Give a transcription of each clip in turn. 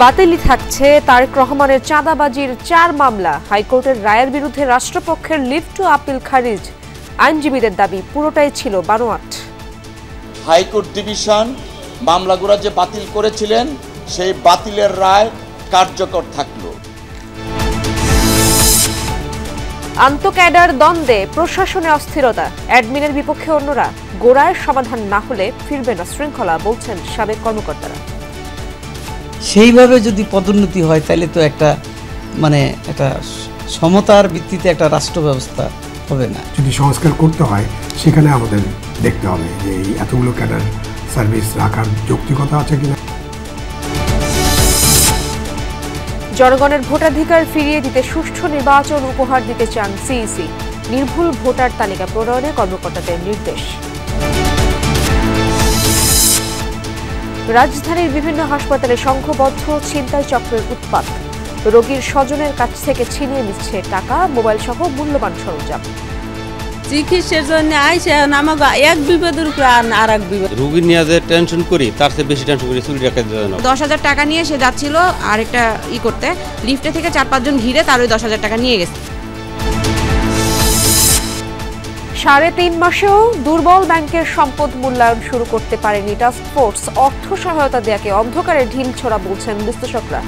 বাতিলই থাকছে তারেক রহমানের চাঁদাবাজির 4 মামলা। হাইকোর্টের রায়ের বিরুদ্ধে রাষ্ট্রপক্ষের লিভ টু আপিল খারিজ। আইনজীবীদের দাবি পুরোটাই ছিল বানোয়াট। হাইকোর্ট ডিভিশন মামলাগুলো যে বাতিল করেছিলেন সেই বাতিলের রায় কার্যকর থাকলো। আন্তঃক্যাডার দ্বন্দ্বে প্রশাসনে অস্থিরতা, অ্যাডমিনের বিপক্ষে অন্যরা। গোড়ায় সমাধান না হলে ফিরবে না শৃঙ্খলা, বলছেন সাবেক কর্মকর্তারা। সেইভাবে যদি পদোন্নতি হয় তাহলে তো একটা সমতার ভিত্তিতে একটা রাষ্ট্র ব্যবস্থা হবে না। যদি সংস্কার করতে হয় সেখানে আমাদের দেখতে হবে যে এই এতগুলো ক্যাডার সার্ভিস রাখার যৌক্তিকতা আছে কিনা। জনগণের ভোটাধিকার ফিরিয়ে দিতে সুষ্ঠু নির্বাচন উপহার দিতে চান সিইসি। নির্ভুল ভোটার তালিকা প্রণয়নে কর্মকর্তাদের নির্দেশ। রাজধানীর বিভিন্ন হাসপাতালে সংঘবদ্ধ ছিনতাই চক্রের উৎপাত। রোগীর স্বজনের কাছ থেকে ছিনিয়ে নিচ্ছে টাকা, মোবাইল সহ মূল্যবান সরঞ্জাম। চিকিৎসার জন্য আইসে আমাকে এক বিপদের উপর আর এক বিপদ। রোগী নিয়ে যে টেনশন করি তার চেয়ে বেশি টেনশন করি চুরি ডাকাতি জন্য। 10,000 টাকা নিয়ে সে যাচ্ছিল আর একটা করতে, লিফটে থেকে 4-5 জন ঘিরে তার ওই 10,000 টাকা নিয়ে গেছে। 3.5 মাসেও দুর্বল ব্যাংকের সম্পদ মূল্যায়ন শুরু করতে পারেনি টাস্ক ফোর্স। অর্থ সহায়তা দেয়াকে অন্ধকারে ঢিল ছোড়া বলছেন বিশ্লেষকরা।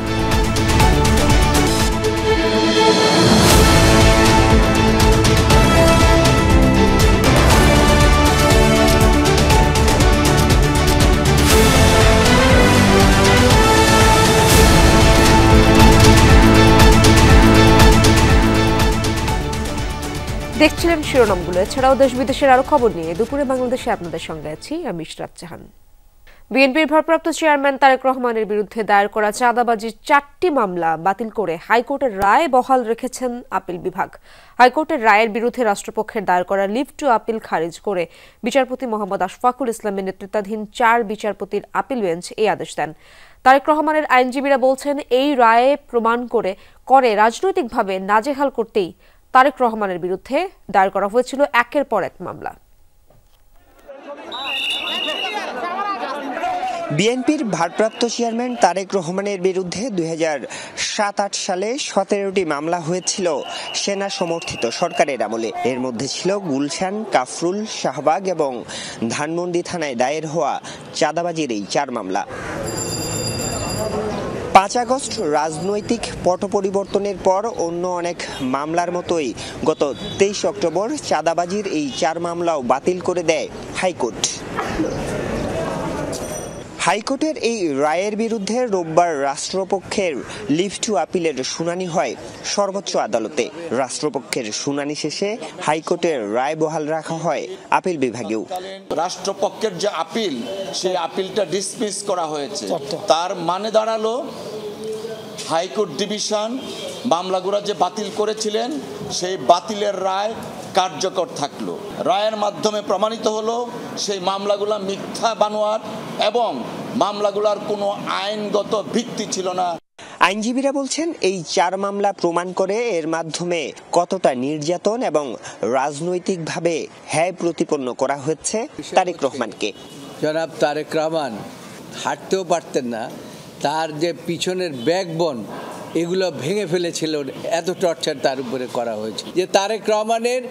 দেখছিলেন শিরোনামগুলো। এছাড়াও দেশ বিদেশের আরো খবর নিয়ে দুপুরে বাংলাদেশে আপনাদের সঙ্গে আছি আমি ইশরাত জাহান। বিএনপির ভারপ্রাপ্ত চেয়ারম্যান তারেক রহমানের বিরুদ্ধে দায়ের করা চাঁদাবাজির 4টি মামলা বাতিল করে হাইকোর্টের রায় বহাল রেখেছেন আপিল বিভাগ। হাইকোর্টের রায়ের বিরুদ্ধে রাষ্ট্রপক্ষের দায়ের করা লিভ টু আপিল খারিজ করে বিচারপতি মোহাম্মদ আশফাকুল ইসলামের নেতৃত্বাধীন 4 বিচারপতির আপিল বেঞ্চ এই আদেশ দেন। তারেক রহমানের আইনজীবীরা বলছেন, এই রায়ে প্রমাণ করে রাজনৈতিকভাবে নাজেহাল করতেই তারেক রহমানের বিরুদ্ধে দায়ের করা হয়েছিল একের পর এক মামলা। বিএনপির ভারপ্রাপ্ত চেয়ারম্যান তারেক রহমানের বিরুদ্ধে 2007-8 সালে 17টি মামলা হয়েছিল সেনা সমর্থিত সরকারের আমলে। এর মধ্যে ছিল গুলশান, কাফরুল, শাহবাগ এবং ধানমন্ডি থানায় দায়ের হওয়া চাঁদাবাজির এই 4 মামলা। 5 আগস্ট রাজনৈতিক পট পরিবর্তনের পর অন্য অনেক মামলার মতোই গত 23 অক্টোবর চাঁদাবাজির এই 4 মামলাও বাতিল করে দেয় হাইকোর্ট। হাইকোর্টের এই রায়ের বিরুদ্ধে রোববার রাষ্ট্রপক্ষের লিভ টু আপিলের শুনানি হয় সর্বোচ্চ আদালতে। রাষ্ট্রপক্ষের শুনানি শেষে হাইকোর্টের রায় বহাল রাখা হয় আপিল বিভাগেও। রাষ্ট্রপক্ষের যে আপিল, সেই আপিলটা ডিসমিস করা হয়েছে। তার মানে দাঁড়ালো হাইকোর্ট ডিভিশন মামলাগুলো যে বাতিল করেছিলেন সেই বাতিলের রায় কার্যকর থাকলো। রায়ের মাধ্যমে প্রমাণিত হলো সেই মামলাগুলো মিথ্যা, বানোয়াট এবং মামলাগুলোর কোনো আইনগত ভিত্তি ছিল না। আইনজীবীরা বলছেন, এই 4 মামলা প্রমাণ করে এর মাধ্যমে কতটা নির্যাতন এবং রাজনৈতিকভাবে হ্যায় প্রতিপন্ন করা হচ্ছে তারেক রহমানকে। জনাব তারেক রহমান হাঁটতেও পারতেন না, তার যে পিছনের ব্যাকবোন এগুলো ভেঙে ফেলেছিল, এত টর্চার তার উপরে করা হয়েছে। যে তারেক রহমানের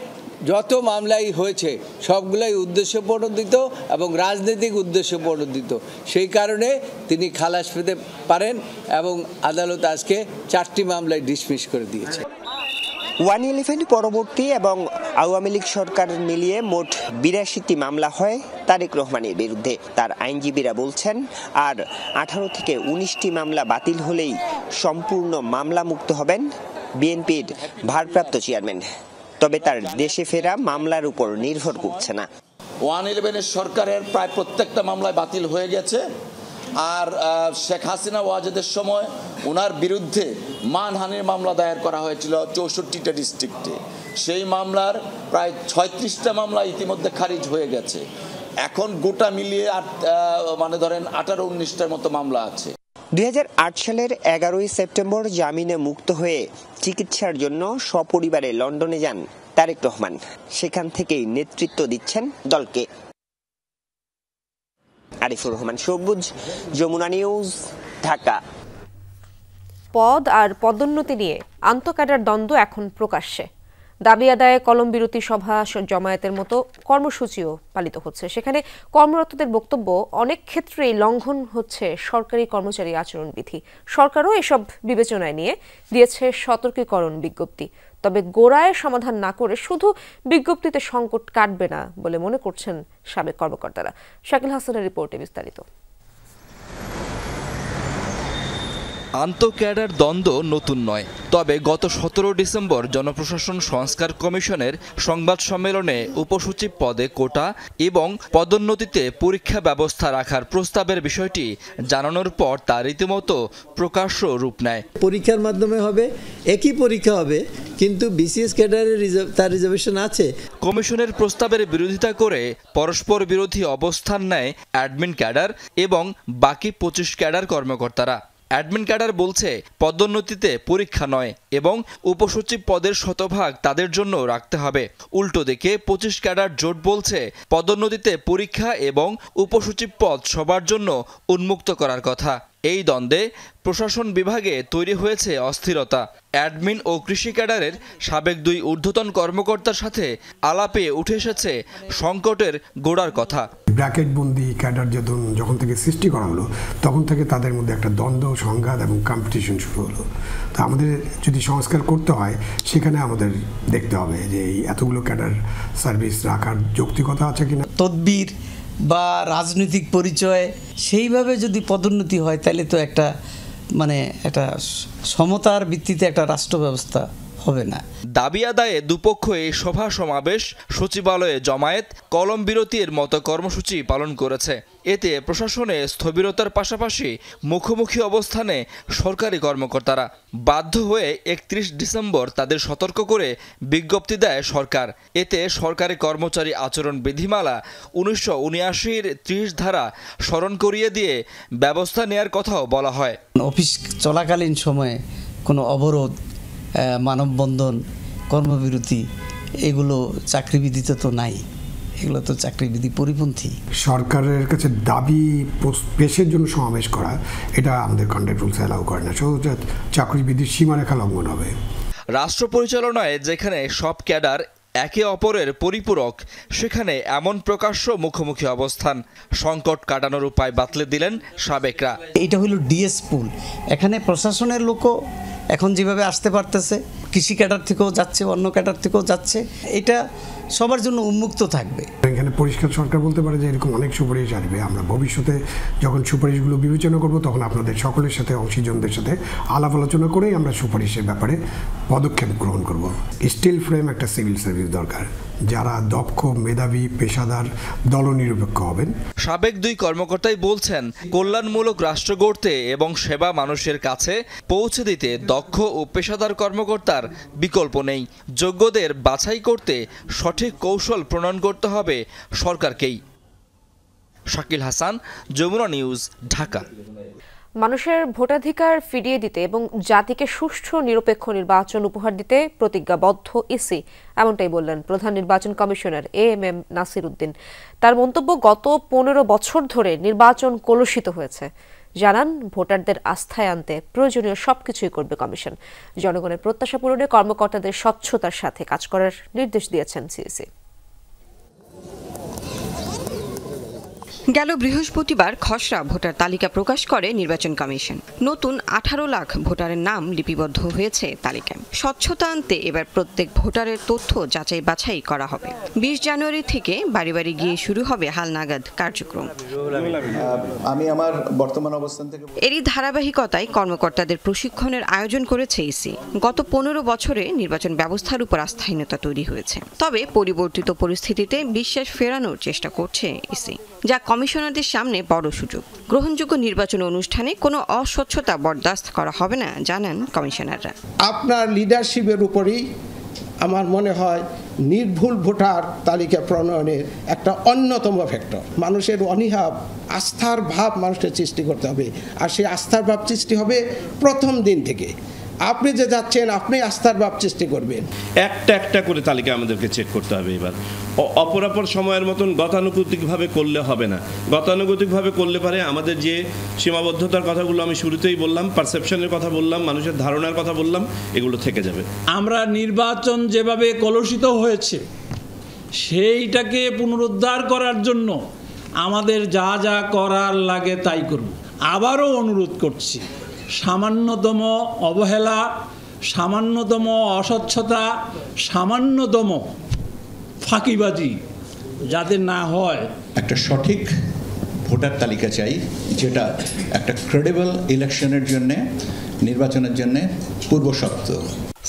যত মামলাই হয়েছে সবগুলাই উদ্দেশ্যপ্রণোদিত এবং রাজনৈতিক উদ্দেশ্যপ্রণোদিত। সেই কারণে তিনি খালাস পেতে পারেন এবং আদালত আজকে 4টি মামলায় ডিসমিস করে দিয়েছে। 111 পরবর্তী এবং আওয়ামী লীগ সরকার মিলিয়ে মোট 82টি মামলা হয় তারেক রহমানের বিরুদ্ধে। তার আইনজীবীরা বলছেন, আর 18 থেকে 19টি মামলা বাতিল হলেই সম্পূর্ণ মামলা মুক্ত হবেন বিএনপির ভারপ্রাপ্ত চেয়ারম্যান। তবে তার দেশে ফেরা মামলার উপর নির্ভর করছে না। 111 সরকারের প্রায় প্রত্যেকটা মামলায় বাতিল হয়ে গেছে। আর শেখ হাসিনা ওয়াজেদের সময় ওনার বিরুদ্ধে মানহানির মামলা দায়ের করা হয়েছিল 64টা ডিস্ট্রিক্টে। সেই মামলার প্রায় 36টা মামলা ইতিমধ্যে খারিজ হয়ে গেছে। এখন গোটা মিলিয়ে ধরেন 18-19টার মতো মামলা আছে। 2008 সালের 11 সেপ্টেম্বর জামিনে মুক্ত হয়ে চিকিৎসার জন্য সপরিবারে লন্ডনে যান তারেক রহমান। সেখান থেকেই নেতৃত্ব দিচ্ছেন দলকে। আরিফুর রহমান সবুজ, যমুনা নিউজ, ঢাকা। পদ আর পদোন্নতি নিয়ে আন্তঃক্যাডার দ্বন্দ্ব এখন প্রকাশ্যে। দাবি আদায়ে কলম বিরতি সভা, জমায়েতের মতো কর্মসূচিও পালিত হচ্ছে। সেখানে কর্মরতদের বক্তব্য, অনেক ক্ষেত্রেই লঙ্ঘন হচ্ছে সরকারি কর্মচারী আচরণবিধি। সরকারও এসব বিবেচনায় নিয়ে দিয়েছে সতর্কীকরণ বিজ্ঞপ্তি। তবে গোড়ায় সমাধান না করে শুধু বিজ্ঞপ্তিতে সংকট কাটবে না বলে মনে করছেন সাবেক কর্মকর্তারা। শাকিল হাসানের রিপোর্টে বিস্তারিত। আন্তঃক্যাডার দ্বন্দ্ব নতুন নয়, তবে গত 17 ডিসেম্বর জনপ্রশাসন সংস্কার কমিশনের সংবাদ সম্মেলনে উপসচিব পদে কোটা এবং পদোন্নতিতে পরীক্ষা ব্যবস্থা রাখার প্রস্তাবের বিষয়টি জানানোর পর তা রীতিমতো প্রকাশ্য রূপ নেয়। পরীক্ষার মাধ্যমে হবে, একই পরীক্ষা হবে, কিন্তু বিসিএস ক্যাডারের তার রিজার্ভেশন আছে। কমিশনের প্রস্তাবের বিরোধিতা করে পরস্পর বিরোধী অবস্থান নেয় অ্যাডমিন ক্যাডার এবং বাকি 25 ক্যাডার কর্মকর্তারা। অ্যাডমিন ক্যাডার বলছে পদোন্নতিতে পরীক্ষা নয় এবং উপসচিব পদের শতভাগ তাদের জন্য রাখতে হবে। উল্টো দিকে 25 ক্যাডার জোট বলছে পদোন্নতিতে পরীক্ষা এবং উপসচিব পদ সবার জন্য উন্মুক্ত করার কথা। এই দ্বন্দ্বে প্রশাসন বিভাগে তৈরি হয়েছে অস্থিরতা। অ্যাডমিন ও কৃষি ক্যাডারের সাবেক 2 ঊর্ধ্বতন কর্মকর্তার সাথে আলাপে উঠে এসেছে সংকটের গোড়ার কথা। ব্র্যাকেটবন্দি ক্যাডার যখন থেকে সৃষ্টি করা হলো, তখন থেকে তাদের মধ্যে একটা দ্বন্দ্ব, সংঘাত এবং কম্পিটিশন শুরু হলো। তো আমাদের যদি সংস্কার করতে হয়, সেখানে আমাদের দেখতে হবে যে এই এতগুলো ক্যাডার সার্ভিস রাখার যৌক্তিকতা আছে কিনা। তদবির বা রাজনৈতিক পরিচয় সেইভাবে যদি পদোন্নতি হয়, তাহলে তো একটা সমতার ভিত্তিতে একটা রাষ্ট্র ব্যবস্থা হবে না। দাবি আদায়ে দুপক্ষই সভা সমাবেশ, সচিবালয়ে জমায়েত, কলম বিরতির মতো কর্মসূচি পালন করেছে। এতে প্রশাসনে স্থবিরতার পাশাপাশি মুখোমুখি অবস্থানে সরকারি কর্মকর্তারা। বাধ্য হয়ে 31 ডিসেম্বর তাদের সতর্ক করে বিজ্ঞপ্তি দেয় সরকার। এতে সরকারি কর্মচারী আচরণ বিধিমালা 1979-র 30 ধারা স্মরণ করিয়ে দিয়ে ব্যবস্থা নেয়ার কথাও বলা হয়। অফিস চলাকালীন সময়ে কোনো অবরোধ, মানববন্ধন, কর্মবিরতি এগুলো চাকরিবিধিতে তো নাই, এগুলো তো চাকরিবিধি পরিপন্থী। সরকারের কাছে দাবি পেশের জন্য সমাবেশ করা, এটা আমাদের কন্ডাক্ট রুলস অ্যালাউ করে না। চাকরিবিধির সীমারেখা লঙ্ঘন হবে। রাষ্ট্র পরিচালনায় যেখানে সব ক্যাডার একে অপরের পরিপূরক, সেখানে এমন প্রকাশ্য মুখোমুখি অবস্থান। সংকট কাটানোর উপায় বাতলে দিলেন সাবেকরা। এটা হলো ডিএস পুল। এখানে প্রশাসনের লোকও এখন যেভাবে আসতে পারতেছে, কৃষি ক্যাডার থেকেও যাচ্ছে, অন্য ক্যাডার থেকেও যাচ্ছে, এটা সবার জন্য উন্মুক্ত থাকবে। এখানে পরিষ্কার সরকার বলতে পারে যে এরকম অনেক সুপারিশ আসবে, আমরা ভবিষ্যতে যখন সুপারিশগুলো বিবেচনা করব, তখন আপনাদের সকলের সাথে, অংশীজনদের সাথে আলাপ আলোচনা করেই আমরা সুপারিশের ব্যাপারে পদক্ষেপ গ্রহণ করব। স্টিল ফ্রেম একটা সিভিল সার্ভিস দরকার, যারা দক্ষ, মেধাবী, পেশাদার, দলনিরপেক্ষ হবেন। সাবেক 2 কর্মকর্তাই বলছেন, কল্যাণমূলক রাষ্ট্র গড়তে এবং সেবা মানুষের কাছে পৌঁছে দিতে দক্ষ ও পেশাদার কর্মকর্তার বিকল্প নেই। যোগ্যদের বাছাই করতে সঠিক কৌশল প্রণয়ন করতে হবে সরকারকেই। শাকিল হাসান, যমুনা নিউজ, ঢাকা। মানুষের ভোটাধিকার ফিরিয়ে দিতে এবং জাতিকে সুষ্ঠু নিরপেক্ষ নির্বাচন উপহার দিতে প্রতিজ্ঞাবদ্ধ ইসি, এমনটাই বললেন প্রধান নির্বাচন কমিশনার এএমএম নাসির উদ্দিন। তার মন্তব্য, গত 15 বছর ধরে নির্বাচন কলুষিত হয়েছে। জানান, ভোটারদের আস্থায় আনতে প্রয়োজনীয় সবকিছুই করবে কমিশন। জনগণের প্রত্যাশা পূরণে কর্মকর্তাদের স্বচ্ছতার সাথে কাজ করার নির্দেশ দিয়েছেন সিইসি। গেল বৃহস্পতিবার খসড়া ভোটার তালিকা প্রকাশ করে নির্বাচন কমিশন। নতুন 18 লাখ ভোটারের নাম লিপিবদ্ধ হয়েছে তালিকায়। স্বচ্ছতা আনতে এবার প্রত্যেক ভোটারের তথ্য যাচাই বাছাই করা হবে। 20 জানুয়ারি থেকে বাড়ি বাড়ি গিয়ে শুরু হবে হালনাগাদ কার্যক্রম। আমি আমার বর্তমান অবস্থান থেকে এরই ধারাবাহিকতায় কর্মকর্তাদের প্রশিক্ষণের আয়োজন করেছে ইসি। গত 15 বছরে নির্বাচন ব্যবস্থার উপর আস্থাহীনতা তৈরি হয়েছে, তবে পরিবর্তিত পরিস্থিতিতে বিশ্বাস ফেরানোর চেষ্টা করছে ইসি, যা কমিশনারদের সামনে বড় সুযোগ। গ্রহণযোগ্য নির্বাচন অনুষ্ঠানে কোনো অস্বচ্ছতা বরদাস্ত করা হবে না, জানান কমিশনাররা। আপনার লিডারশিপের উপরেই আমার মনে হয় নির্ভুল ভোটার তালিকা প্রণয়নের একটা অন্যতম ফ্যাক্টর। মানুষের অনীহা, আস্থার ভাব মানুষের সৃষ্টি করতে হবে, আর সেই আস্থার ভাব সৃষ্টি হবে প্রথম দিন থেকে। আপনি যে যাচ্ছেন আপনি আস্থার ভাব সৃষ্টি করবেন। একটা একটা করে তালিকা আমাদেরকে চেক করতে হবে। এবার অপরাপর সময়ের মতন গতানুগতিকভাবে করলে হবে না। গতানুগতিকভাবে করলে পারে আমাদের যে সীমাবদ্ধতার কথাগুলো আমি শুরুতেই বললাম, পারসেপশনের কথা বললাম, মানুষের ধারণার কথা বললাম, এগুলো থেকে যাবে। আমরা নির্বাচন যেভাবে কলুষিত হয়েছে সেইটাকে পুনরুদ্ধার করার জন্য আমাদের যা যা করার লাগে তাই করব। আবারও অনুরোধ করছি, সামান্যতম অবহেলা, সামান্যতম অস্বচ্ছতা, সামান্যতম ফাঁকিবাজি যাতে না হয়। একটা সঠিক ভোটার তালিকা চাই, যেটা একটা ক্রেডিবল ইলেকশনের জন্য, নির্বাচনের জন্য পূর্বশর্ত।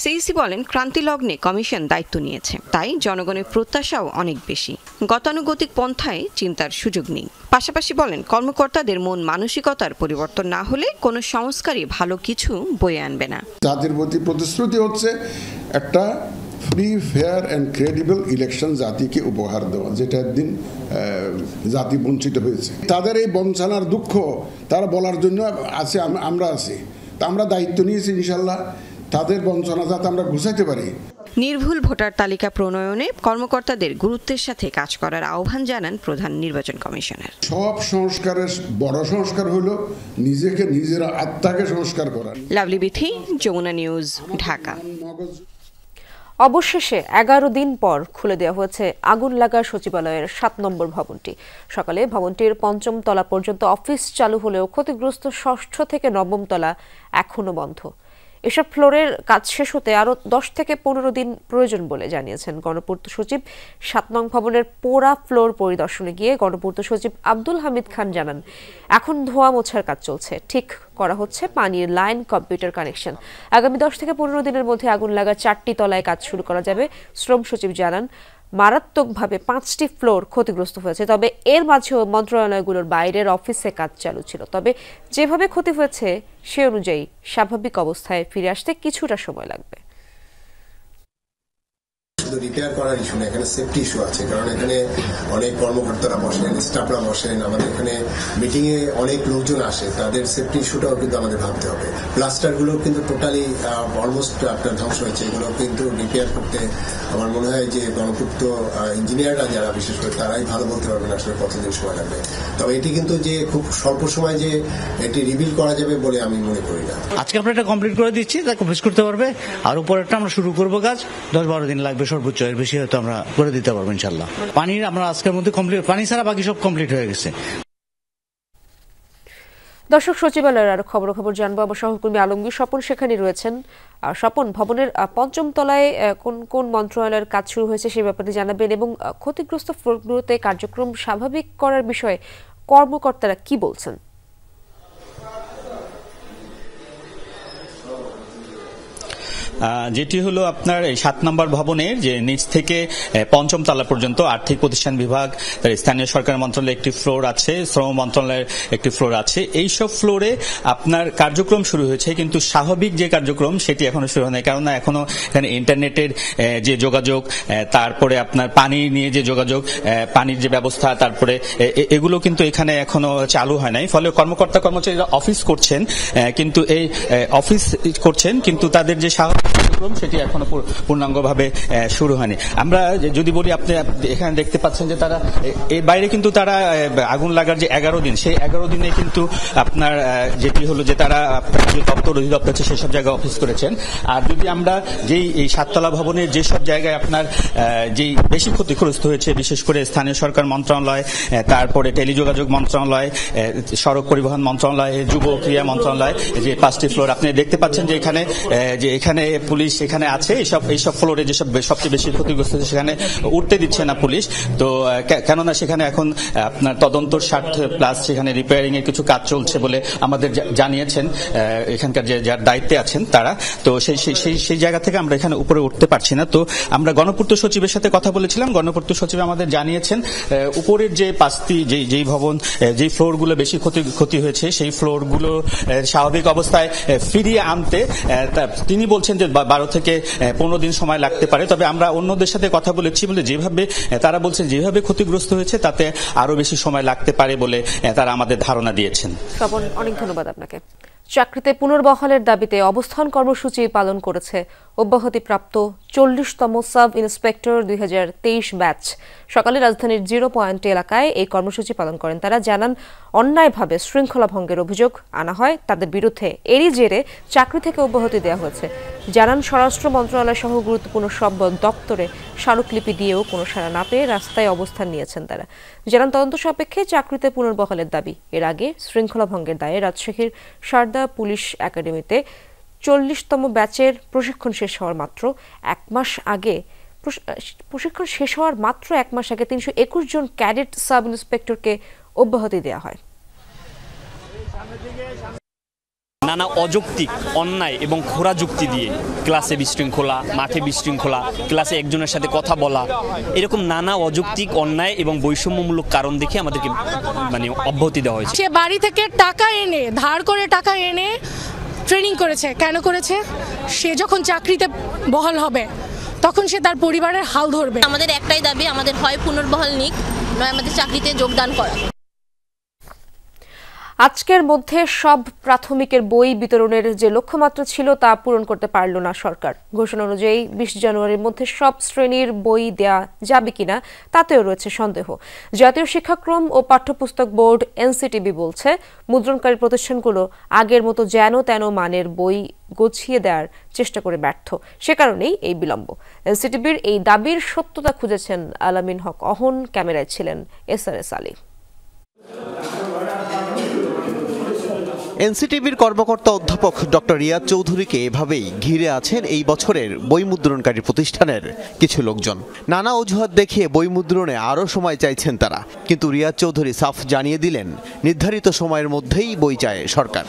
সিইসি বলেন, ক্রান্তি লগ্নে কমিশন দায়িত্ব নিয়েছে, তাই জনগণের প্রত্যাশাও অনেক বেশি। গতানুগতিক পন্থায় চিন্তার সুযোগ নেই। পাশাপাশি বলেন, কর্মকর্তাদের মন মানসিকতার পরিবর্তন না হলে কোনো সংস্কারই ভালো কিছু বয়ে আনবে না। জাতির প্রতি প্রতিশ্রুতি হচ্ছে একটা free, fair and credible election জাতিকে উপহার দেওয়া, যেটা একদিন জাতি বঞ্চিত হয়েছে। তাদের এই বঞ্চনার দুঃখ তারা বলার জন্য আছে, আমরা আছি। তা আমরা দায়িত্ব নিয়েছি ইনশাল্লাহ তাদের বঞ্চনা যাতে আমরা ঘুষাইতে পারি। নির্ভুল ভোটার তালিকা প্রণয়নে কর্মকর্তাদের গুরুত্বের সাথে কাজ করার আহ্বান জানান প্রধান নির্বাচন কমিশনার। সব সংস্কারের বড় সংস্কার হলো নিজেকে, নিজের আত্মাকে সংস্কার করা। লাভলি বিথি, যমুনা নিউজ, ঢাকা। অবশেষে 11 দিন পর খুলে দেওয়া হয়েছে আগুন লাগা সচিবালয়ের 7 নম্বর ভবনটি। সকালে ভবনটির 5ম তলা পর্যন্ত অফিস চালু হলেও ক্ষতিগ্রস্ত 6ষ্ঠ থেকে 9ম তলা এখনো বন্ধ। এসব ফ্লোরের কাজ শেষ হতে আরও 10 থেকে 15 দিন প্রয়োজন বলে জানিয়েছেন গণপূর্ত সচিব। 7 নং ভবনের পোড়া ফ্লোর পরিদর্শনে গিয়ে গণপূর্ত সচিব আব্দুল হামিদ খান জানান, এখন ধোয়া মোছার কাজ চলছে, ঠিক করা হচ্ছে পানির লাইন, কম্পিউটার কানেকশন। আগামী 10 থেকে 15 দিনের মধ্যে আগুন লাগা 4টি তলায় কাজ শুরু করা যাবে। শ্রম সচিব জানান, মারাত্মকভাবে 5টি ফ্লোর ক্ষতিগ্রস্ত হয়েছে, তবে এর মাঝেও মন্ত্রণালয়গুলোর বাইরের অফিসে কাজ চালু ছিল। তবে যেভাবে ক্ষতি হয়েছে সে অনুযায়ী স্বাভাবিক অবস্থায় ফিরে আসতে কিছুটা সময় লাগবে। শুধু রিপেয়ার করার ইস্যু না, এখানে সেফটি ইস্যু আছে, কারণ এখানে অনেক কর্মকর্তারা বসেন, স্টাফরা বসেন, আমাদের এখানে মিটিং এ অনেক লোকজন আসে, তাদের সেফটি ইস্যুটাও কিন্তু আমাদের ভাবতে হবে। প্লাস্টার গুলো কিন্তু টোটালি অলমোস্ট আপনার ধ্বংস হয়েছে, এগুলো কিন্তু রিপেয়ার করতে আমার মনে হয় যে গণপূর্ত ইঞ্জিনিয়াররা যারা বিশেষ করে তারাই ভালো বলতে পারবেন আসলে কতদিন সময় লাগবে। তবে এটি কিন্তু যে খুব স্বল্প সময় যে এটি রিবিল করা যাবে বলে আমি মনে করি না। আজকে আমরা এটা কমপ্লিট করে দিচ্ছি, তাকে অফিস করতে পারবে, আর উপরেরটা আমরা শুরু করবো কাজ 10-12 দিন লাগবে সর্বোচ্চ, এর বেশি হয়তো আমরা করে দিতে পারবো ইনশাল্লাহ। পানির আমরা আজকের মধ্যে কমপ্লিট, পানি ছাড়া বাকি সব কমপ্লিট হয়ে গেছে। দর্শক, সচিবালয়ের আরো খবর জানবো আমার সহকর্মী আলমগীর স্বপন সেখানে রয়েছেন। স্বপন, ভবনের 5ম তলায় কোন কোন মন্ত্রণালয়ের কাজ শুরু হয়েছে সেই ব্যাপারে জানাবেন, এবং ক্ষতিগ্রস্ত ফ্লোরগুলোতে কার্যক্রম স্বাভাবিক করার বিষয়ে কর্মকর্তারা কি বলছেন? যেটি হলো আপনার 7 নম্বর ভবনের যে নিচ থেকে 5ম তলা পর্যন্ত আর্থিক প্রতিষ্ঠান বিভাগ, স্থানীয় সরকার মন্ত্রণালয়ের একটি ফ্লোর আছে, শ্রম মন্ত্রণালয়ের একটি ফ্লোর আছে। এই সব ফ্লোরে আপনার কার্যক্রম শুরু হয়েছে, কিন্তু স্বাভাবিক যে কার্যক্রম সেটি এখনো শুরু হয়নি, কারণ এখনো এখানে ইন্টারনেটের যে যোগাযোগ, তারপরে আপনার পানি নিয়ে যে যোগাযোগ, পানির যে ব্যবস্থা, তারপরে এগুলো কিন্তু এখানে এখনো চালু হয় নাই। ফলে কর্মচারীরা অফিস করছেন, কিন্তু এই অফিস করছেন কিন্তু তাদের যে কার্যক্রম সেটি এখনো পূর্ণাঙ্গভাবে শুরু হয়নি। আমরা যদি বলি, আপনি এখানে দেখতে পাচ্ছেন যে তারা এর বাইরে কিন্তু তারা আগুন লাগার যে 11 দিন, সেই 11 দিনে কিন্তু আপনার যেটি হলো যে তারা যে দপ্তর অধিদপ্তর আছে সেসব জায়গায় অফিস করেছেন। আর যদি আমরা যেই এই 7 তলা ভবনের যেসব জায়গায় আপনার যেই বেশি ক্ষতিগ্রস্ত হয়েছে, বিশেষ করে স্থানীয় সরকার মন্ত্রণালয়, তারপরে টেলিযোগাযোগ মন্ত্রণালয়, সড়ক পরিবহন মন্ত্রণালয়, যুব ক্রীড়া মন্ত্রণালয়, যে 5টি ফ্লোর আপনি দেখতে পাচ্ছেন যে এখানে পুলিশ এখানে আছে। এইসব ফ্লোরে যেসব সবচেয়ে বেশি ক্ষতিগ্রস্ত সেখানে উঠতে দিচ্ছে না পুলিশ, তো কেননা সেখানে এখন আপনার তদন্তর স্বার্থে প্লাস সেখানে রিপেয়ারিং এর কিছু কাজ চলছে বলে আমাদের জানিয়েছেন এখানকার যার দায়িত্বে আছেন তারা। তো সেই জায়গা থেকে আমরা এখানে উপরে উঠতে পারছি না। তো আমরা গণপূর্ত সচিবের সাথে কথা বলেছিলাম, গণপূর্ত সচিব আমাদের জানিয়েছেন উপরের যে 5টি যেই ভবন, যেই ফ্লোরগুলো বেশি ক্ষতি হয়েছে সেই ফ্লোরগুলো স্বাভাবিক অবস্থায় ফিরিয়ে আনতে তিনি বলছেন যে 12 থেকে 15 দিন সময় লাগতে পারে। তবে আমরা অন্যদের সাথে কথা বলেছি বলে যেভাবে তারা বলছেন যেভাবে ক্ষতিগ্রস্ত হয়েছে তাতে আরো বেশি সময় লাগতে পারে বলে তারা আমাদের ধারণা দিয়েছেন। স্বপন, অনেক ধন্যবাদ আপনাকে। চাকরিতে পুনর্বহালের দাবিতে অবস্থান কর্মসূচি পালন করেছে অব্যাহতিপ্রাপ্ত 40তম সাব ইন্সপেক্টর 2023 ব্যাচ। সকালে রাজধানীর 0 পয়েন্ট এলাকায় এই কর্মসূচি পালন করেন তারা। জানান, অন্যায়ভাবে শৃঙ্খলা ভঙ্গের অভিযোগ আনা হয় তাদের বিরুদ্ধে, এরই জেরে চাকরি থেকে অব্যাহতি দেওয়া হয়েছে। জানান, স্বরাষ্ট্র মন্ত্রণালয় সহ গুরুত্বপূর্ণ সব দপ্তরে স্মারকলিপি দিয়েও কোনো সাড়া না পেয়ে রাস্তায় অবস্থান নিয়েছেন তারা। জানান, তদন্ত সাপেক্ষে চাকরিতে পুনর্বহালের দাবি। এর আগে শৃঙ্খলা ভঙ্গের দায়ে রাজশাহীর সারদা পুলিশ একাডেমিতে 40তম ব্যাচের প্রশিক্ষণ শেষ হওয়ার মাত্র এক মাস আগে 321 জন ক্যাডেট সাব ইন্সপেক্টরকে অব্যাহতি দেওয়া হয়। নানা অযৌক্তিক, অন্যায় এবং খোরা যুক্তি দিয়ে ক্লাসে বিশৃঙ্খলা, মাঠে বিশৃঙ্খলা, ক্লাসে একজনের সাথে কথা বলা, এরকম নানা অযৌক্তিক, অন্যায় এবং বৈষম্যমূলক কারণ দেখে আমাদেরকে অব্যাহতি দেওয়া হয়েছে। সে বাড়ি থেকে টাকা এনে, ধার করে টাকা এনে ট্রেনিং করেছে। কেন করেছে? সে যখন চাকরিতে বহাল হবে তখন সে তার পরিবারের হাল ধরবে। আমাদের একটাই দাবি, আমাদের হয় পুনর্বহাল নিক, নয় আমাদের চাকরিতে যোগদান করা। আজকের মধ্যে সব প্রাথমিকের বই বিতরণের যে লক্ষ্যমাত্রা ছিল তা পূরণ করতে পারল না সরকার। ঘোষণা অনুযায়ী 20 জানুয়ারির মধ্যে সব শ্রেণীর বই দেয়া যাবে কিনা তাতেও রয়েছে সন্দেহ। জাতীয় শিক্ষাক্রম ও পাঠ্যপুস্তক বোর্ড এনসিটিবি বলছে, মুদ্রণকারী প্রতিষ্ঠানগুলো আগের মতো যেন তেন মানের বই গুছিয়ে দেওয়ার চেষ্টা করে ব্যর্থ। সে কারণেই এই বিলম্ব। এনসিটিবির এই দাবির সত্যতা খুঁজেছেন আলামিন হক অহন, ক্যামেরায় ছিলেন SRS আলী। এনসিটিবির কর্মকর্তা অধ্যাপক ডক্টর রিয়াদ চৌধুরীকে এভাবেই ঘিরে আছেন এই বছরের বই মুদ্রণকারী প্রতিষ্ঠানের কিছু লোকজন। নানা অজুহাত দেখিয়ে বই মুদ্রণে আরও সময় চাইছেন তারা, কিন্তু রিয়াদ চৌধুরী সাফ জানিয়ে দিলেন নির্ধারিত সময়ের মধ্যেই বই চায় সরকার।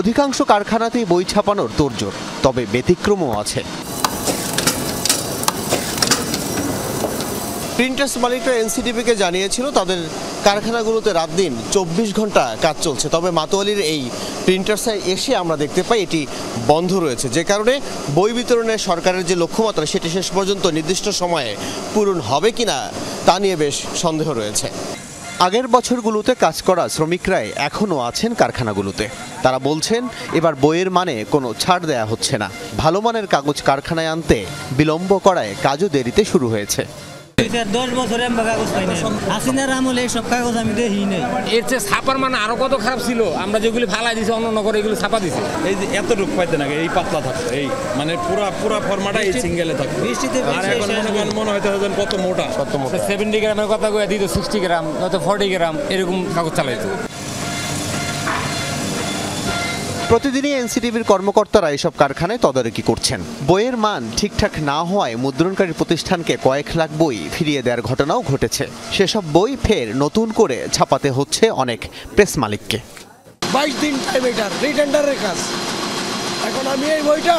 অধিকাংশ কারখানাতেই বই ছাপানোর তোড়জোড়, তবে ব্যতিক্রমও আছে। প্রিন্টার্স মালিকরা এনসিটিবিকে জানিয়েছিল তাদের কারখানাগুলোতে রাত দিন 24 ঘন্টা কাজ চলছে, তবে মাতোয়ালির এই প্রিন্টার্সে এসে আমরা দেখতে পাই এটি বন্ধ রয়েছে, যে কারণে বই বিতরণের সরকারের যে লক্ষ্যমাত্রা সেটি শেষ পর্যন্ত নির্দিষ্ট সময়ে পূরণ হবে কিনা তা নিয়ে বেশ সন্দেহ রয়েছে। আগের বছরগুলোতে কাজ করা শ্রমিকরাই এখনও আছেন কারখানাগুলোতে। তারা বলছেন এবার বইয়ের মানে কোনো ছাড় দেয়া হচ্ছে না। ভালো মানের কাগজ কারখানায় আনতে বিলম্ব করায় কাজও দেরিতে শুরু হয়েছে। 10 বছরে আমরা কাগজ পাই না। হাসিনার আমলে সব কাগজ আমি দেখি নাই। এর চেয়ে ছাপার মান আরো কত খারাপ ছিল। আমরা যেগুলি ফালাই দিছি অন্য নগরে এগুলো ছাপা দিছে। এই যে এতটুকু পাইতে না, এই পাতলা থাকতো, এই মানে পুরা ফরম্যাটটা এই সিঙ্গেলে থাকতো। আর এখন মনে হয়তো কত মোটা 70 গ্রামের কথা কয়ে দিত 60 গ্রাম, নয়তো 40 গ্রাম এরকম কাগজ চালাইতো। প্রতিদিনই এনসিটিবির কর্মকর্তারা এসব কারখানায় তদারকি করছেন। বইয়ের মান ঠিকঠাক না হওয়ায় মুদ্রণকারী প্রতিষ্ঠানকে কয়েক লাখ বই ফিরিয়ে দেওয়ার ঘটনাও ঘটেছে। সেসব বই ফের নতুন করে ছাপাতে হচ্ছে অনেক প্রেস মালিককে। 22 দিন টাইম, এটা রিটেন্ডারের কাজ। এখন আমি এই বইটা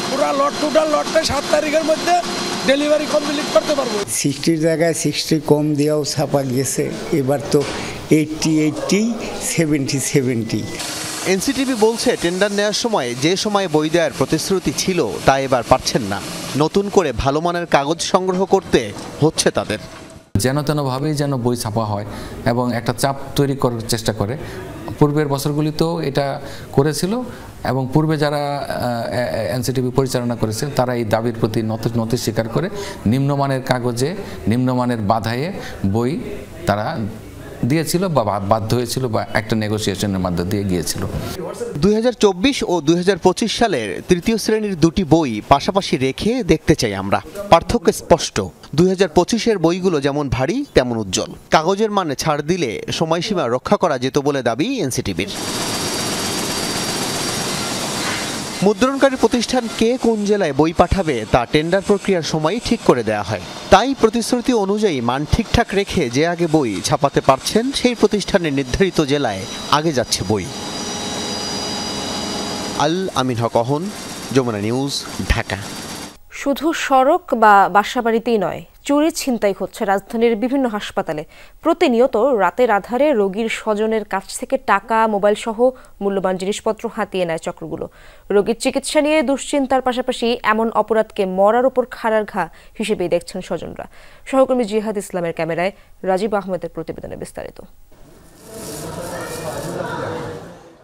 পুরা টোটাল লটটা 7 তারিখের মধ্যে ডেলিভারি কমপ্লিট করতে পারবো। 60 জায়গায় 60 কম দিয়েও ছাপা গেছে, এবার তো 80 70। এনসিটিবি বলছে টেন্ডার নেওয়ার সময় যে সময় বই দেওয়ার প্রতিশ্রুতি ছিল তা এবার পারছেন না। নতুন করে ভালো মানের কাগজ সংগ্রহ করতে হচ্ছে তাদের। যেন তেনভাবেই যেন বই ছাপা হয় এবং একটা চাপ তৈরি করার চেষ্টা করে। পূর্বের বছরগুলিতেও এটা করেছিল এবং পূর্বে যারা এনসিটিবি পরিচালনা করেছেন তারা এই দাবির প্রতি নতি স্বীকার করে নিম্নমানের কাগজে, নিম্নমানের বাধায়ে বই তারা দিয়েছিল বা বাধ্য হয়েছিল বা একটা নেগোসিয়েশনের মধ্যে দিয়ে গিয়েছিল। 2024 ও 2025 সালের তৃতীয় শ্রেণীর দুটি বই পাশাপাশি রেখে দেখতে চাই আমরা। পার্থক্য স্পষ্ট। 2025-এর বইগুলো যেমন ভারী তেমন উজ্জ্বল। কাগজের মানে ছাড় দিলে সময়সীমা রক্ষা করা যেত বলে দাবি এনসিটিবির। মুদ্রণকারী প্রতিষ্ঠান কে কোন জেলায় বই পাঠাবে তা টেন্ডার প্রক্রিয়ার সময়ই ঠিক করে দেয়া হয়। তাই প্রতিশ্রুতি অনুযায়ী মান ঠিকঠাক রেখে যে আগে বই ছাপাতে পারছেন সেই প্রতিষ্ঠানের নির্ধারিত জেলায় আগে যাচ্ছে বই। আলামিন হক অহন, যমুনা নিউজ, ঢাকা। শুধু সড়ক বা বাসাবাড়িতেই নয়, চুরি ছিনতাই হচ্ছে রাজধানীর বিভিন্ন হাসপাতালে। প্রতিনিয়ত রাতের আধারে রোগীর স্বজনের কাছ থেকে টাকা, মোবাইল সহ মূল্যবান জিনিসপত্র হাতিয়ে নেয় চক্রগুলো। রোগীর চিকিৎসা নিয়ে দুশ্চিন্তার পাশাপাশি এমন অপরাধকে মরার উপর খাড়ার ঘা হিসেবেই দেখছেন স্বজনরা। সহকর্মী জিহাদ ইসলামের ক্যামেরায় রাজীব আহমেদের প্রতিবেদনে বিস্তারিত।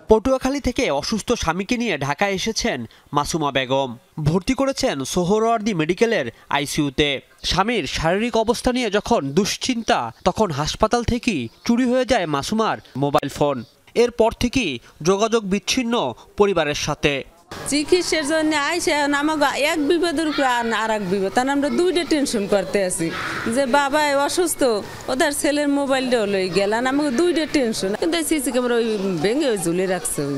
পটুয়াখালী থেকে অসুস্থ স্বামীকে নিয়ে ঢাকায় এসেছেন মাসুমা বেগম। ভর্তি করেছেন সোহরাওয়ার্দী মেডিকেলের আইসিইউতে। স্বামীর শারীরিক অবস্থা নিয়ে যখন দুশ্চিন্তা, তখন হাসপাতাল থেকেই চুরি হয়ে যায় মাসুমার মোবাইল ফোন। এরপর থেকেই যোগাযোগ বিচ্ছিন্ন পরিবারের সাথে। চিকিৎসার জন্য আইসে আমাকে এক বিপদের উপরে আর এক বিপদ, তাহলে আমরা দুইটা টেনশন করতে আছি যে বাবা অসুস্থ, ওদের ছেলের মোবাইলটাও লই গেলেন, আমাকে দুইটা টেনশন। কিন্তু সিসি ক্যামেরা ওই ভেঙে ওই ঝুলে রাখছে। ওই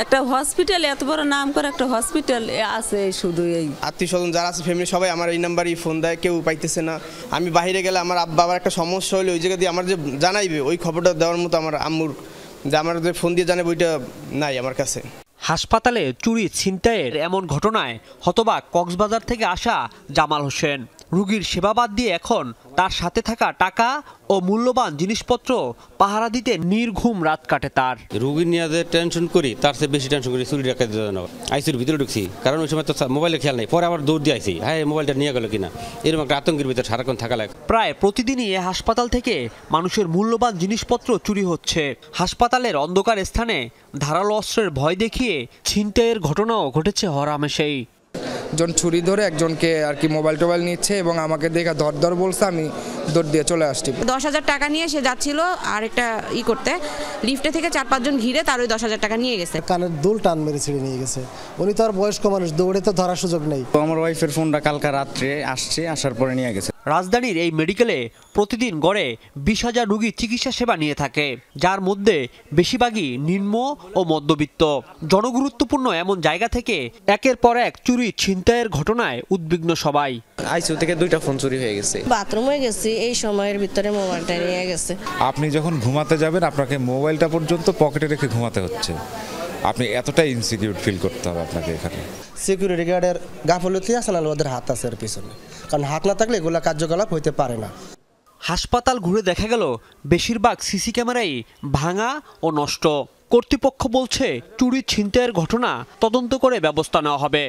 একটা হসপিটাল, এত বড় নাম করে একটা হসপিটাল আছে, শুধু এই আত্মীয় স্বজন যারা আছে ফ্যামিলি সবাই আমার এই নাম্বারই ফোন দেয়, কেউ পাইতেছে না। আমি বাইরে গেলে আমার বাবার একটা সমস্যা হলে ওই জায়গা দিয়ে আমার যে জানাইবে ওই খবরটা দেওয়ার মতো আমার আম্মুর যে আমার যে ফোন দিয়ে জানাবে ওইটা নাই আমার কাছে। হাসপাতালে চুরি ছিনতাইয়ের এমন ঘটনায় হতবাক কক্সবাজার থেকে আসা জামাল হোসেন। রোগীর সেবা বাদ দিয়ে এখন তার সাথে থাকা টাকা ও মূল্যবান জিনিসপত্র পাহারা দিতে নির্ঘুম রাত কাটে তার। রোগী নিয়ে যে টেনশন করি তার চেয়ে বেশি টেনশন করি চুরি রাখা আইসির ভিতরে ঢুকছি, কারণ ওই সময় তো মোবাইলের খেয়াল নেই। পরে আবার দৌড় দিয়ে আইসি, হ্যাঁ মোবাইলটা নিয়ে গেল কিনা, এরকম একটা আতঙ্কের ভিতরে সারাক্ষণ থাকা লাগে। প্রায় প্রতিদিনই এ হাসপাতাল থেকে মানুষের মূল্যবান জিনিসপত্র চুরি হচ্ছে। হাসপাতালের অন্ধকার স্থানে ধারালো অস্ত্রের ভয় দেখিয়ে ছিনতাইয়ের ঘটনাও ঘটেছে হরহামেশাই। একজন ছুরি ধরে একজনকে আর কি মোবাইল টোবাইল নিচ্ছে এবং আমাকে দেখা ধর বলছে, আমি দৌড় দিয়ে চলে আসছি। 10,000 টাকা নিয়ে সে যাচ্ছিল আর একটা করতে, লিফটে থেকে 4-5 জন ঘিরে তার ওই 10,000 টাকা নিয়ে গেছে। কানের দুল টান মেরে ছিঁড়ে নিয়ে গেছে। উনি তো আর বয়স্ক মানুষ, দৌড়ে তো ধরার সুযোগ নেই। আমার ওয়াইফের ফোনটা কালকে রাত্রে আসছে, আসার পরে নিয়ে গেছে। রাজধানীর এই মেডিকেলে প্রতিদিন গড়ে 20,000 রোগী চিকিৎসা সেবা নিয়ে থাকে, যার মধ্যে বেশিরভাগই নিম্ন ও মধ্যবিত্ত। জনগুরুত্বপূর্ণ এমন জায়গা থেকে একের পর এক চুরি ছিনতাইয়ের ঘটনায় উদ্বিগ্ন সবাই। আইসিইউ থেকে 2টা ফোন চুরি হয়ে গেছে। বাথরুমে গেছি, এই সময়ের ভিতরে মোবাইলটা নিয়ে গেছে। আপনি যখন ঘুমাতে যাবেন আপনাকে মোবাইলটা পর্যন্ত পকেটে রেখে ঘুমাতে হচ্ছে। আপনি এতটাই ইনসিকিউর ফিল করতে হবে আপনাকে এখানে। সিকিউরিটি গার্ডের গাফলতি আছে না, ওদের হাত আছে এর পিছনে, কারণ হাত না থাকলে এগুলো কার্যকলাপ হইতে পারে না। হাসপাতাল ঘুরে দেখা গেল বেশিরভাগ সিসি ক্যামেরাই ভাঙা ও নষ্ট। কর্তৃপক্ষ বলছে চুরি ছিনতাইয়ের ঘটনা তদন্ত করে ব্যবস্থা নেওয়া হবে।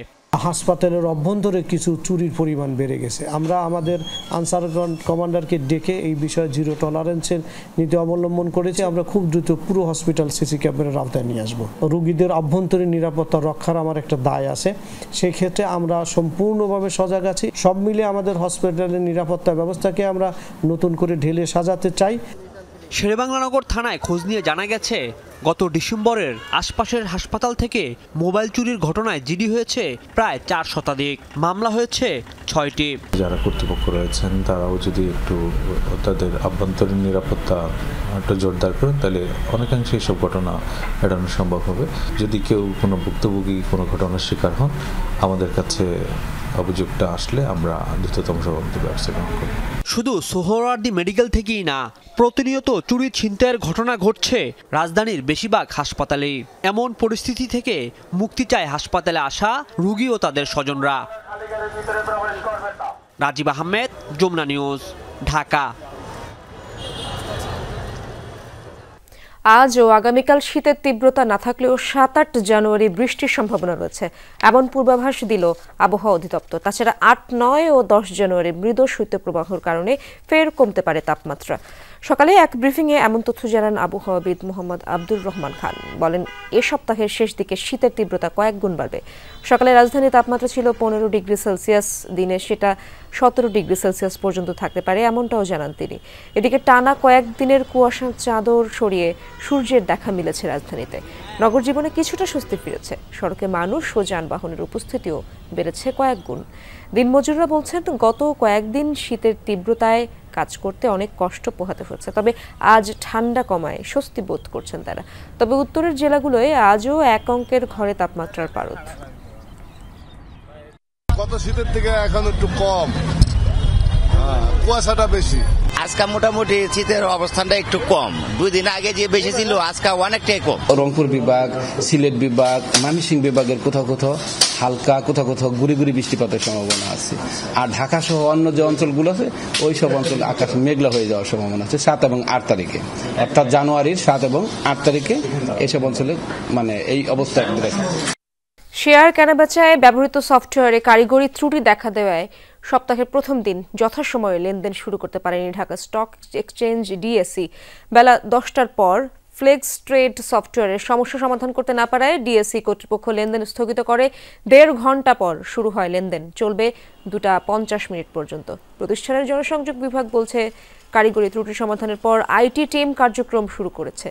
হাসপাতালের অভ্যন্তরে কিছু চুরির পরিমাণ বেড়ে গেছে। আমরা আমাদের আনসার কমান্ডারকে ডেকে এই বিষয়ে জিরো টলারেন্সের নীতি অবলম্বন করেছি। আমরা খুব দ্রুত পুরো হসপিটাল সিসি ক্যামেরার আওতায় নিয়ে আসবো। রোগীদের অভ্যন্তরীণ নিরাপত্তা রক্ষার আমার একটা দায় আছে, সেই ক্ষেত্রে আমরা সম্পূর্ণভাবে সজাগ আছি। সব মিলে আমাদের হসপিটালের নিরাপত্তা ব্যবস্থাকে আমরা নতুন করে ঢেলে সাজাতে চাই। শেরেবাংলানগর থানায় খোঁজ নিয়ে জানা গেছে গত ডিসেম্বরের আশপাশের হাসপাতাল থেকে মোবাইল চুরির ঘটনায় জিডি হয়েছে প্রায় 4 শতাধিক, মামলা হয়েছে 6টি। যারা কর্তৃপক্ষ রয়েছেন তারাও যদি একটু তাদের আভ্যন্তরীণ নিরাপত্তা একটু জোরদার করেন তাহলে অনেকাংশে এইসব ঘটনা এড়ানো সম্ভব হবে। যদি কেউ কোনো ভুক্তভোগী কোনো ঘটনার শিকার হন, আমাদের কাছে অভিযোগটা আসলে আমরা দ্রুততম ব্যবস্থা গ্রহণ করব। শুধু সোহরাওয়ার্দী মেডিকেল থেকেই না, প্রতিনিয়ত চুরি ছিনতাইয়ের ঘটনা ঘটছে রাজধানীর বেশিরভাগ হাসপাতালে। এমন পরিস্থিতি থেকে মুক্তি চায় হাসপাতালে আসা রোগী ও তাদের স্বজনরা। রাজীব আহমেদ, যমুনা নিউজ, ঢাকা। আজ ও আগামীকাল শীতের তীব্রতা না থাকলেও 7-8 জানুয়ারি বৃষ্টির সম্ভাবনা রয়েছে, এমন পূর্বাভাস দিল আবহাওয়া অধিদপ্তর। তাছাড়া 8, 9 ও 10 জানুয়ারি মৃদু শৈত্যপ্রবাহের কারণে ফের কমতে পারে তাপমাত্রা। সকালে এক ব্রিফিংয়ে এমন তথ্য জানান আবহাওয়াবিদ মোহাম্মদ আব্দুর রহমান খান। বলেন, এ সপ্তাহের শেষ দিকে শীতের তীব্রতা কয়েক গুণ বাড়বে। সকালে রাজধানীর তাপমাত্রা ছিল 15 ডিগ্রি সেলসিয়াস, দিনে সেটা 17 ডিগ্রি সেলসিয়াস পর্যন্ত থাকতে পারে, এমনটাও জানান তিনি। এদিকে টানা কয়েকদিনের কুয়াশার চাদর সরিয়ে সূর্যের দেখা মিলেছে রাজধানীতে। নগর জীবনে কিছুটা স্বস্তি ফিরেছে, সড়কে মানুষ ও যানবাহনের উপস্থিতিও বেড়েছে কয়েক গুণ। দিনমজুররা বলছেন, গত কয়েকদিন শীতের তীব্রতায় কাজ করতে অনেক কষ্ট পোহাতে হচ্ছে, তবে আজ ঠান্ডা কমায় স্বস্তি বোধ করছেন তারা। তবে উত্তরের জেলাগুলোয় আজও এক অঙ্কের ঘরে তাপমাত্রার পারদ। গত শীতের থেকে এখন একটু কম, কুয়াশাটা বেশি। আজকে মোটামুটি শীতের অবস্থানটা একটু কম, 2 দিন আগে যে বেশি ছিল আজকে অনেকটাই কম। রংপুর বিভাগ, সিলেট বিভাগ, ময়মনসিংহ বিভাগের কোথাও কোথাও হালকা, কোথাও কোথাও গুড়ি গুড়ি বৃষ্টিপাতের সম্ভাবনা আছে। আর ঢাকা সহ অন্য যে অঞ্চলগুলো আছে ওই সব অঞ্চলে আকাশ মেঘলা হয়ে যাওয়ার সম্ভাবনা আছে 7 এবং 8 তারিখে, অর্থাৎ জানুয়ারির 7 এবং 8 তারিখে এইসব অঞ্চলে মানে এই অবস্থা। শেয়ার কেনাবেচায় ব্যবহৃত সফটওয়্যারে কারিগরি ত্রুটি দেখা দেওয়ায় সপ্তাহের প্রথম দিন যথাসময়ে লেনদেন শুরু করতে পারেনি ঢাকা স্টক এক্সচেঞ্জ ডিএসই। বেলা 10টার পর ফ্লেক্স ট্রেড সফটওয়্যারের সমস্যা সমাধান করতে না পারায় ডিএসই কর্তৃপক্ষ লেনদেন স্থগিত করে 1.5 ঘন্টা পর শুরু হয় লেনদেন, চলবে 2:50 মিনিট পর্যন্ত। প্রতিষ্ঠানের জনসংযোগ বিভাগ বলছে, কারিগরি ত্রুটি সমাধানের পর আইটি টিম কার্যক্রম শুরু করেছে।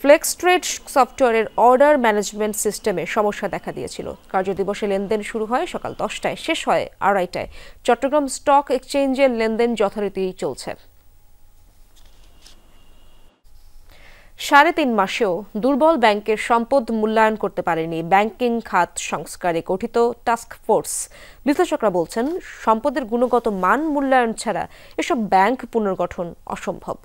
ফ্লেক্স ট্রেড সফটওয়্যারের অর্ডার ম্যানেজমেন্ট সিস্টেমে সমস্যা দেখা দিয়েছিল। কার্যদিবসে লেনদেন শুরু হয় সকাল 10টায়, শেষ হয় 2:30টায়। চট্টগ্রাম স্টক এক্সচেঞ্জের লেনদেন যথারীতি চলছে। 3.5 মাসেও দুর্বল ব্যাংকের সম্পদ মূল্যায়ন করতে পারেনি ব্যাংকিং খাত সংস্কারে গঠিত টাস্ক ফোর্স। বিশ্লেষকরা বলছেন, সম্পদের গুণগত মান মূল্যায়ন ছাড়া এসব ব্যাংক পুনর্গঠন অসম্ভব।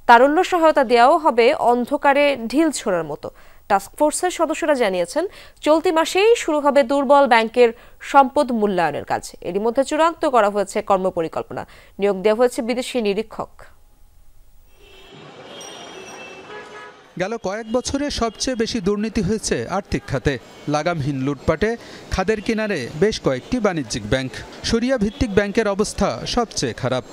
তারল্য সহায়তা দেওয়াও হবে অন্ধকারে ঢিল ছোড়ার মতো। টাস্ক ফোর্সের সদস্যরা জানিয়েছেন, চলতি মাসেই শুরু হবে দুর্বল ব্যাংকের সম্পদ মূল্যায়নের কাজ। এরই মধ্যে চূড়ান্ত করা হয়েছে কর্মপরিকল্পনা, নিয়োগ দেওয়া হয়েছে বিদেশি নিরীক্ষক। গেল কয়েক বছরে সবচেয়ে বেশি দুর্নীতি হয়েছে আর্থিক খাতে। লাগামহীন লুটপাটে খাদের কিনারে বেশ কয়েকটি বাণিজ্যিক ব্যাংক। শরিয়া ভিত্তিক ব্যাংকের অবস্থা সবচেয়ে খারাপ।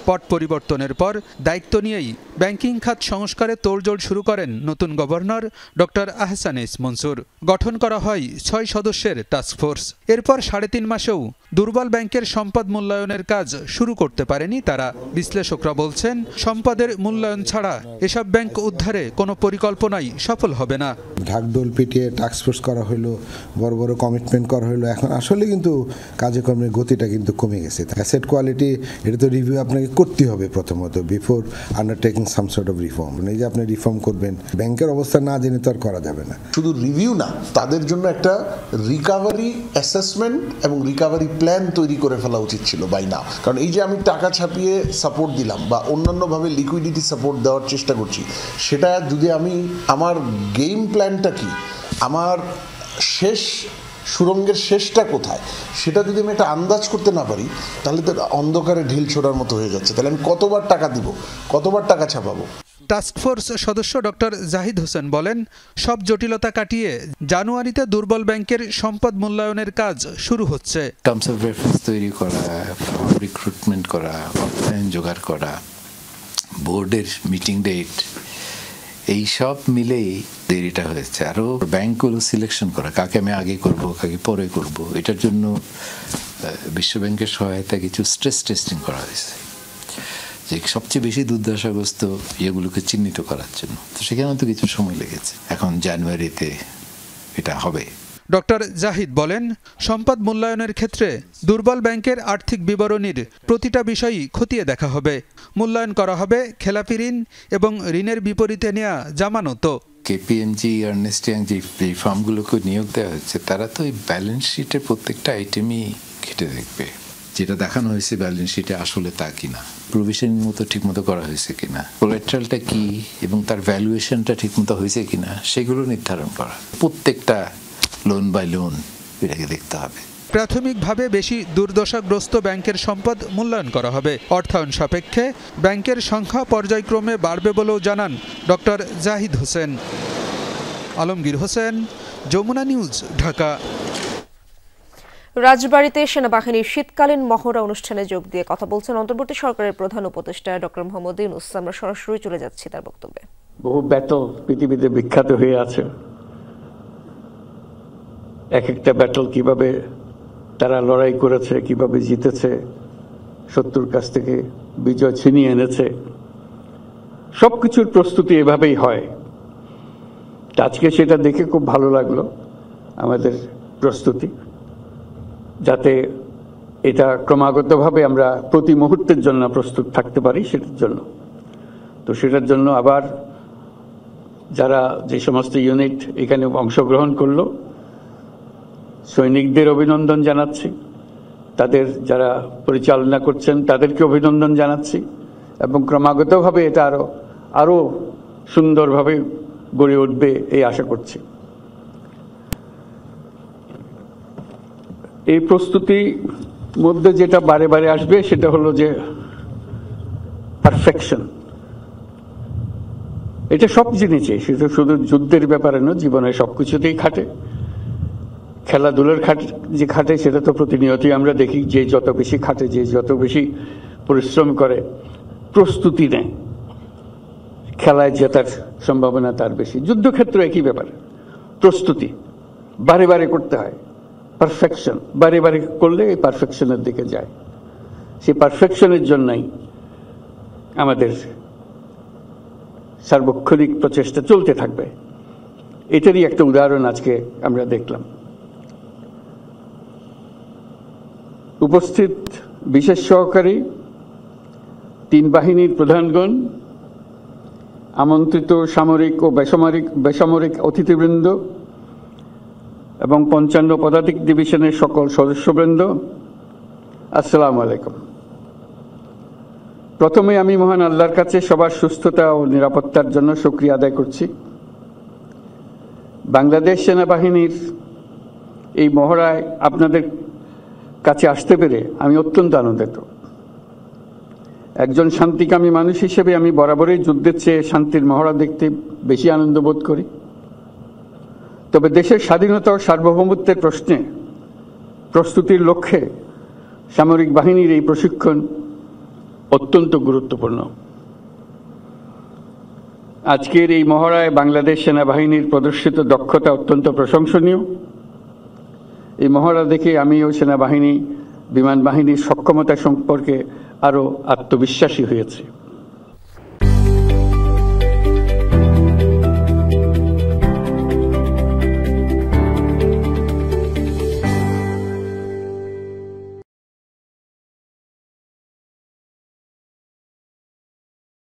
পট পরিবর্তনের পর দায়িত্ব নিয়েই ব্যাংকিং খাত সংস্কারে তোড়জোড় শুরু করেন নতুন governor doctor Ahsan S Mansur. গঠন করা হয় 6 সদস্যের টাস্কফোর্স। এরপর 3.5 মাসেও দুর্বল ব্যাংকের সম্পদ মূল্যায়নের কাজ শুরু করতে পারেনি তারা। বিশ্লেষকরা বলছেন, সম্পদের মূল্যায়ন ছাড়া এসব ব্যাংক উদ্ধারে কোনো পরিকল্পনাই সফল হবে না। ঢাকঢোল পিটিয়ে টাস্কফোর্স করা হলো, বড় বড় কমিটমেন্ট করা হলো, এখন আসলে কিন্তু কার্যক্রমের গতিটা কিন্তু কমে গেছে। অ্যাসেট কোয়ালিটি এটা তো রিভিউ আপনাকে করতে হবে প্রথমত, before undertaking some sort of reform. এই যে আপনি রিফর্ম করবেন, ব্যাংকের অবস্থা না জেনে তো আর করা যাবে না। শুধু রিভিউ না, তাদের জন্য একটা রিকাভারি অ্যাসেসমেন্ট এবং রিকাভারি প্ল্যান তৈরি করে ফেলা উচিত ছিল বাই নাও। কারণ এই যে আমি টাকা ছাপিয়ে সাপোর্ট দিলাম বা অন্যান্যভাবে লিকুইডিটি সাপোর্ট দেওয়ার চেষ্টা করছি, সেটা যদি আমি আমার গেম প্ল্যানটা কি, আমার শেষ সুরঙ্গের শেষটা কোথায়, সেটা যদি আমি একটা আন্দাজ করতে না পারি, তাহলে তো অন্ধকারে ঢিল ছোড়ার মতো হয়ে যাচ্ছে। তাহলে আমি কতবার টাকা দিব, কতবার টাকা ছাপাবো। টাস্কফোর্স সদস্য ডক্টর জাহিদ হোসেন বলেন, সব জটিলতা কাটিয়ে জানুয়ারিতে দুর্বল ব্যাংকের সম্পদ মূল্যায়নের কাজ শুরু হচ্ছে। টার্মস অফ রেফারেন্স তৈরি করা, রিক্রুটমেন্ট করা, অর্থায়ন জোগাড় করা, বোর্ডের মিটিং ডেট, এই সব মিলেই দেরিটা হয়েছে। আরও ব্যাংকগুলো সিলেকশন করা, কাকে আমি আগে করব, কাকে পরে করব, এটার জন্য বিশ্বব্যাংকের সহায়তা কিছু স্ট্রেস টেস্টিং করা হয়েছে, যে সবচেয়ে বেশি দুর্দশাগ্রস্ত ইয়েগুলোকে চিহ্নিত করার জন্য। তো সেখানে তো কিছু সময় লেগেছে, এখন জানুয়ারিতে এটা হবে। ডক্টর জাহিদ বলেন, সম্পদ মূল্যায়নের ক্ষেত্রে দুর্বল ব্যাংকের আর্থিক বিবরণীর প্রতিটা বিষয়ই খতিয়ে দেখা হবে। মূল্যায়ন করা হবে খেলাপি ঋণ এবং ঋণের বিপরীতে নেওয়া জামানতও। কেপিএমজি, আর্নেস্ট ইয়াং যে ফার্মগুলোকে নিয়োগ দেওয়া হচ্ছে, তারা তো এই ব্যালেন্স শিটের প্রত্যেকটা আইটেমই ঘেটে দেখবে, যেটা দেখানো হয়েছে ব্যালেন্স শিটে আসলে তা কিনা, প্রভিশনিং মতো ঠিকমতো করা হয়েছে কিনা, কোলাটেরালটা কি এবং তার ভ্যালুয়েশনটা ঠিকমতো হয়েছে কিনা, সেগুলো নির্ধারণ করা। প্রত্যেকটা লোন বাই লোন এটাকে দেখতে হবে। প্রাথমিকভাবে বেশি দুর্দশাগ্রস্ত ব্যাংকের সম্পদ মূল্যায়ন করা হবে। অর্থায়ন সাপেক্ষে ব্যাংকের সংখ্যা পর্যায়ক্রমে বাড়বে বলেও জানান ডক্টর জাহিদ হোসেন। আলমগীর হোসেন, যমুনা নিউজ, ঢাকা। রাজবাড়ীতে সেনাবাহিনীর শীতকালীন মহড়া অনুষ্ঠানে যোগ দিয়ে কথা বলছেন অন্তর্বর্তী সরকারের প্রধান উপদেষ্টা ডক্টর মোহাম্মদ ইউনূস। আমরা সরাসরি চলে যাচ্ছি তার বক্তব্যে। বহু ব্যাটল পৃথিবীতে বিখ্যাত হয়ে আছে, এক একটা ব্যাটল কিভাবে তারা লড়াই করেছে, কিভাবে জিতেছে, শত্রুর কাছ থেকে বিজয় ছিনিয়ে এনেছে, সবকিছুর প্রস্তুতি এভাবেই হয়। আজকে সেটা দেখে খুব ভালো লাগলো, আমাদের প্রস্তুতি, যাতে এটা ক্রমাগতভাবে আমরা প্রতি মুহূর্তের জন্য প্রস্তুত থাকতে পারি সেটার জন্য। তো সেটার জন্য আবার যারা যে সমস্ত ইউনিট এখানে অংশগ্রহণ করলো, সৈনিকদের অভিনন্দন জানাচ্ছি, তাদের যারা পরিচালনা করছেন তাদেরকে অভিনন্দন জানাচ্ছি, এবং ক্রমাগতভাবে এটা আরো সুন্দরভাবে গড়ে উঠবে এই আশা করছি। এই প্রস্তুতির মধ্যে যেটা বারে বারে আসবে সেটা হলো যে পারফেকশন। এটা সব জিনিসে, সেটা শুধু যুদ্ধের ব্যাপারে নয়, জীবনের সবকিছুতেই খাটে। খেলাধুলার যে খাটে সেটা তো প্রতিনিয়তই আমরা দেখি, যে যত বেশি খাটে, যে যত বেশি পরিশ্রম করে, প্রস্তুতি নেয়, খেলায় জেতার সম্ভাবনা তার বেশি। যুদ্ধক্ষেত্র একই ব্যাপার, প্রস্তুতি বারে বারে করতে হয়, পারফেকশন বারে বারে করলে এই পারফেকশনের দিকে যায়। সেই পারফেকশনের জন্যই আমাদের সার্বক্ষণিক প্রচেষ্টা চলতে থাকবে। এটারই একটা উদাহরণ আজকে আমরা দেখলাম। উপস্থিত বিশেষ সহকারী, 3 বাহিনীর প্রধানগণ, আমন্ত্রিত সামরিক ও বেসামরিক অতিথিবৃন্দ এবং 55 পদাতিক ডিভিশনের সকল সদস্যবৃন্দ, আসসালামু আলাইকুম। প্রথমে আমি মহান আল্লাহর কাছে সবার সুস্থতা ও নিরাপত্তার জন্য শুকরিয়া আদায় করছি। বাংলাদেশ সেনাবাহিনীর এই মহড়ায় আপনাদের কাছে আসতে পেরে আমি অত্যন্ত আনন্দিত। একজন শান্তিকামী মানুষ হিসেবে আমি বরাবরই যুদ্ধের চেয়ে শান্তির মহড়া দেখতে বেশি আনন্দ বোধ করি। তবে দেশের স্বাধীনতা ও সার্বভৌমত্বের প্রশ্নে প্রস্তুতির লক্ষ্যে সামরিক বাহিনীর এই প্রশিক্ষণ অত্যন্ত গুরুত্বপূর্ণ। আজকের এই মহড়ায় বাংলাদেশ সেনাবাহিনীর প্রদর্শিত দক্ষতা অত্যন্ত প্রশংসনীয়। এই মহড়া দেখে আমিও সেনাবাহিনী, বিমান বাহিনীর সক্ষমতা সম্পর্কে আরও আত্মবিশ্বাসী হয়েছি।